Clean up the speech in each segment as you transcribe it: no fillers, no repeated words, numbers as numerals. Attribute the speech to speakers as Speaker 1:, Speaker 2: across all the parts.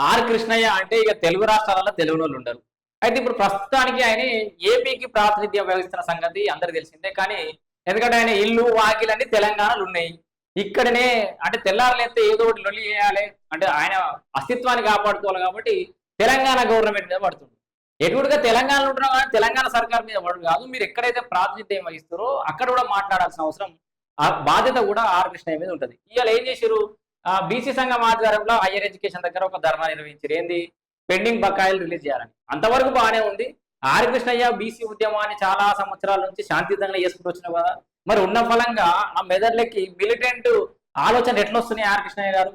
Speaker 1: Are Krishnaiah అంటే ఇక తెలుగు రాష్ట్రాలలో తెలుగునోళ్ళు ఉండరు. అయితే ఇప్పుడు ప్రస్తుతానికి ఆయన ఏపీకి ప్రాతినిధ్యం వహిస్తున్న సంగతి అందరికి తెలిసిందే. కానీ ఎందుకంటే ఆయన ఇల్లు, వాకిలన్నీ తెలంగాణలో ఉన్నాయి. ఇక్కడనే అంటే తెల్లారులేస్తే ఏదో ఒకటి లొల్లి చేయాలి. అంటే ఆయన అస్తిత్వాన్ని కాపాడుకోవాలి కాబట్టి తెలంగాణ గవర్నమెంట్ మీద పడుతుంది. ఎటుడుగా తెలంగాణలో ఉంటున్నాం కానీ తెలంగాణ సర్కార్ మీద పడు కాదు. మీరు ఎక్కడైతే ప్రాతినిధ్యం వహిస్తారో అక్కడ కూడా మాట్లాడాల్సిన అవసరం, ఆ బాధ్యత కూడా ఆర్ కృష్ణయ్య మీద ఉంటుంది. ఇవాళ ఏం చేశారు? బీసీ సంఘం ఆధ్వర్యంలో హైయర్ ఎడ్యుకేషన్ దగ్గర ఒక ధర్నా నిర్వహించారు. ఏంది? పెండింగ్ బకాయిలు రిలీజ్ చేయాలని. అంతవరకు బాగానే ఉంది. ఆర్ కృష్ణయ్య బీసీ ఉద్యమాన్ని చాలా సంవత్సరాల నుంచి శాంతియుతంగా చేసుకుంటూ వచ్చినావు కదా. మరి ఉన్న ఫలంగా ఆ మెదర్లకి మిలిటెంట్ ఆలోచన ఎట్లా వస్తున్నాయి ఆర్ కృష్ణయ్య గారు?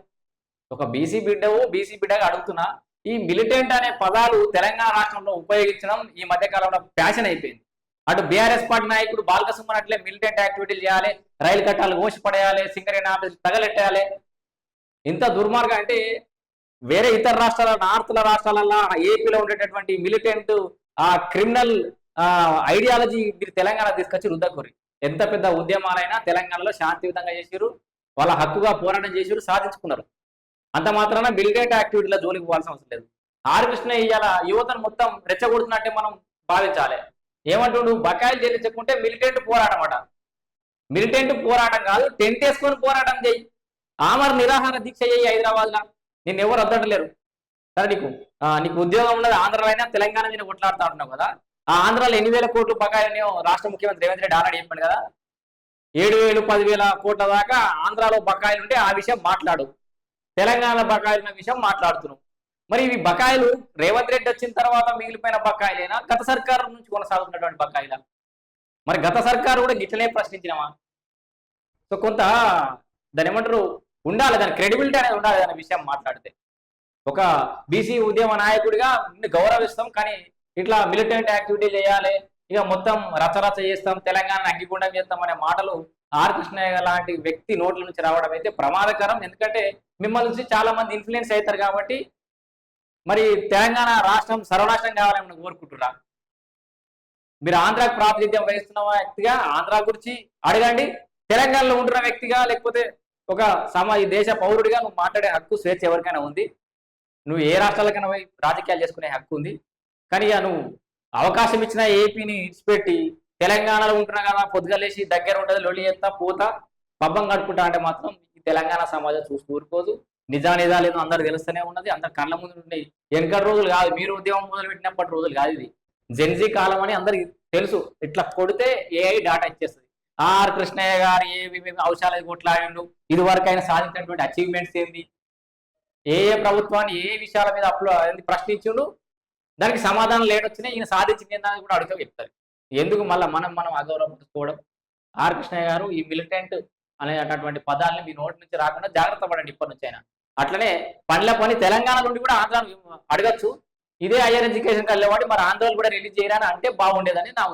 Speaker 1: ఒక బీసీ బిడ్డగా అడుగుతున్నా, ఈ మిలిటెంట్ అనే పదాలు తెలంగాణ రాష్ట్రంలో ఉపయోగించడం ఈ మధ్య కాలంలో ఫ్యాషన్ అయిపోయింది. అటు బీఆర్ఎస్ పార్టీ నాయకుడు బాలకసుమన్ అట్లే మిలిటెంట్ యాక్టివిటీలు చేయాలి, రైలు కట్టాలు కోసి పడేయాలి, సింగరేణి ఆఫీసులు తగలెట్టాలి. ఇంత దుర్మార్గం అంటే వేరే ఇతర రాష్ట్రాల నార్త్ల రాష్ట్రాలలో ఏపీలో ఉండేటటువంటి మిలిటెంట్ ఆ క్రిమినల్ ఐడియాలజీ మీరు తెలంగాణ తీసుకొచ్చి రుద్దకూరి. ఎంత పెద్ద ఉద్యమాలైనా తెలంగాణలో శాంతియుతంగా చేసిరు, వాళ్ళ హక్కుగా పోరాటం చేసిరు, సాధించుకున్నారు. అంత మాత్రాన మిలిటెంట్ యాక్టివిటీలో జోలికి పోవాల్సిన అవసరం లేదు. ఆర్ కృష్ణ ఇవాళ యువతను మొత్తం రెచ్చగొడుతున్నట్టే మనం భావించాలి. ఏమంటుండు? బకాయిలు చెల్లించకుంటే మిలిటెంట్ పోరాటం అట. మిలిటెంట్ పోరాటం కాదు, టెంట్ వేసుకొని పోరాటం చేయి, ఆమర నిరాహార దీక్ష చేయి హైదరాబాద్లో. నిన్ను ఎవరు వద్దలేరు. సరే, నీకు ఉద్యోగం ఉన్నది ఆంధ్రలో అయినా తెలంగాణ మీద కొట్లాడుతూ ఉంటున్నావు కదా. ఆ ఆంధ్రాలో 8,000 కోట్లు బకాయిలు రాష్ట్ర ముఖ్యమంత్రి రేవంత్ రెడ్డి ఆల్రెడీ చెప్పాడు కదా. 7,000 10,000 కోట్ల దాకా ఆంధ్రాలో బకాయిలు ఉంటే ఆ విషయం మాట్లాడు, తెలంగాణ బకాయిలు ఉన్న విషయం మాట్లాడుతున్నావు. మరి ఇవి బకాయిలు రేవంత్ రెడ్డి వచ్చిన తర్వాత మిగిలిపోయిన బకాయిలేనా, గత సర్కారు నుంచి కొనసాగుతున్నటువంటి బకాయిలా? మరి గత సర్కారు కూడా గిట్లనే ప్రశ్నించినవా? సో కొంత దాని ఏమంటారు ఉండాలి, దాని క్రెడిబిలిటీ అనేది ఉండాలి అనే విషయం మాట్లాడితే. ఒక బీసీ ఉద్యమ నాయకుడిగా గౌరవిస్తాం, కానీ ఇట్లా మిలిటెంట్ యాక్టివిటీ చేయాలి, ఇక మొత్తం రచరచ చేస్తాం, తెలంగాణ అగ్గిగుండం చేస్తాం అనే మాటలు ఆర్ కృష్ణయ్య లాంటి వ్యక్తి నోట్ల నుంచి రావడం అయితే ప్రమాదకరం. ఎందుకంటే మిమ్మల్ని నుంచి చాలా మంది ఇన్ఫ్లుయెన్స్ అవుతారు కాబట్టి. మరి తెలంగాణ రాష్ట్రం సర్వనాశనం కావాలని కోరుకుంటున్నా. మీరు ఆంధ్రాకు ప్రాతినిధ్యం వహిస్తున్న వ్యక్తిగా ఆంధ్ర గురించి అడగండి, తెలంగాణలో ఉంటున్న వ్యక్తిగా లేకపోతే ఒక ఈ దేశ పౌరుడిగా నువ్వు మాట్లాడే హక్కు, స్వేచ్ఛ ఎవరికైనా ఉంది. నువ్వు ఏ రాష్ట్రాలకైనా పోయి రాజకీయాలు చేసుకునే హక్కు ఉంది. కానీ నువ్వు అవకాశం ఇచ్చిన ఏపీని ఇచ్చిపెట్టి తెలంగాణలో ఉంటున్నా కదా, పొద్దుగలేసి దగ్గర ఉంటుంది, లొల్లి చేస్తా పోతా పబ్బం కట్టుకుంటా అంటే మాత్రం ఈ తెలంగాణ సమాజం చూసి ఊరుకోదు. నిజాలేదో అందరు తెలుస్తూనే ఉన్నది, అందరు కళ్ళ ముందు ఉన్నాయి. వెనకటి రోజులు కాదు, మీరు ఉద్యమం మొదలు పెట్టినప్పటి రోజులు కాదు, ఇది జెన్జీ కాలం అని అందరికి తెలుసు. ఇట్లా కొడితే ఏఐ డాటా ఇచ్చేస్తుంది. ఆర్ కృష్ణయ్య గారు ఏవి అంశాలు కొట్లాడిండు, ఇది వరకు ఆయన సాధించినటువంటి అచీవ్మెంట్స్ ఏంది, ఏ ప్రభుత్వాన్ని ఏ విషయాల మీద ప్రశ్నించుండు, దానికి సమాధానం లేడొచ్చినా ఈయన సాధించింది ఏందని కూడా అడుగుతూ చెప్తారు. ఎందుకు మళ్ళీ మనం అగౌరవపరుచుకోవడం? ఆర్ కృష్ణయ్య గారు ఈ మిలిటెంట్ అనేటటువంటి పదాలని మీ నోటి నుంచి రాకుండా జాగ్రత్త పడండి ఇప్పటి నుంచి అయినా. అట్లనే పని తెలంగాణ నుండి కూడా ఆంధ్ర అడగచ్చు. ఇదే హైయర్ ఎడ్యుకేషన్ వెళ్ళేవాడి మరి ఆంధ్రాలో కూడా రిలీజ్ చేయరా అంటే బాగుండేదని నా ఉద్దేశం.